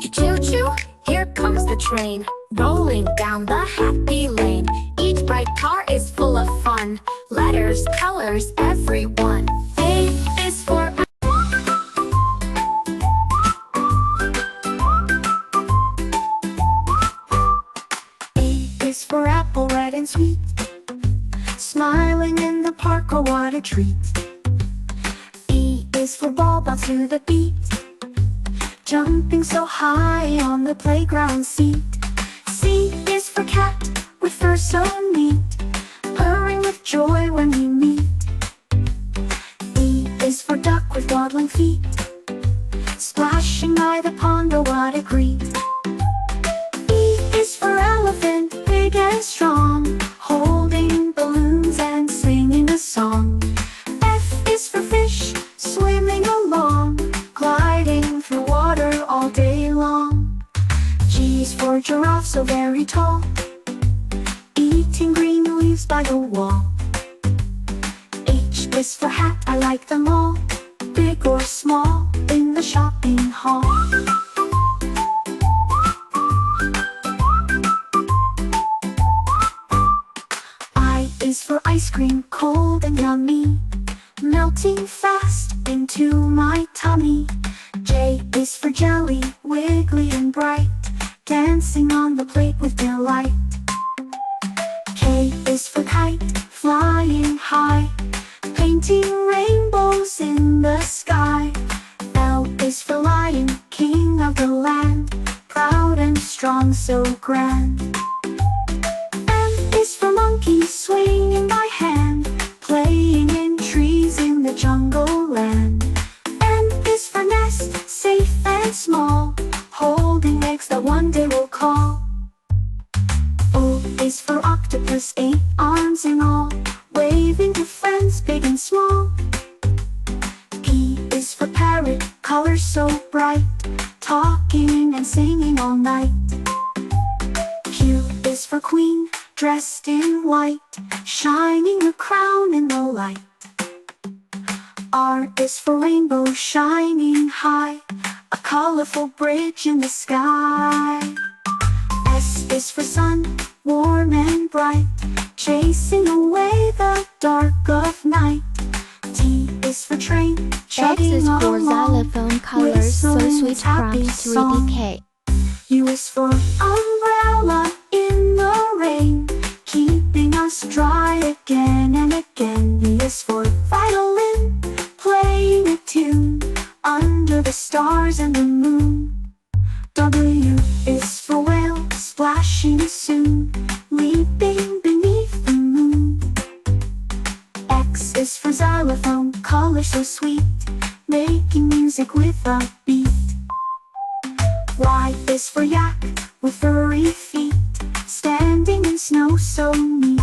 Choo-choo, here comes the train, rolling down the happy lane. Each bright car is full of fun, letters, colors, everyone. A is for A is for apple, red and sweet, smiling in the park, oh what a treat. E is for ball, bounce to the beat, jumping so high on the playground seat. C is for cat, with fur so neat, purring with joy when we meet. E is for duck with waddling feet, splashing by the pond, oh what a greet. E is for elephant, big and strong, holding balloons and singing a song. F is for fish, swimming along, gliding through water all day long. G is for giraffe, so very tall, eating green leaves by the wall. H is for hat, I like them all, big or small, in the shopping hall. I is for ice cream, cold and yummy, melting fast into my tummy. J is for jelly, wiggly and bright, dancing on the plate with delight. K is for kite, flying high, painting rainbows in the sky. L is for lion, king of the land, proud and strong, so grand. M is for monkey, swinging by hand, playing in trees in the jungle land. N is for nest, safe and small, holding eggs that one day will call. O is for octopus, 8 arms in all, waving to friends big and small. P is for parrot, colors so bright, talking and singing all night. Q is for queen, dressed in white, shining a crown in the light. R is for rainbow, shining high, a colorful bridge in the sky. S is for sun, warm and bright, chasing away the dark of night. T is for train, X is chugging for along, xylophone colors, so whistling sweet its happy prompt song. 3DK. U is for umbrella in the rain, keeping us dry again and again. V is for violin, playing a tune under the stars and the moon. W is for whale, splashing soon, leaping beneath the moon. X is for xylophone, colors so sweet, making music with a beat. Y is for yak, with furry feet, standing in snow so neat.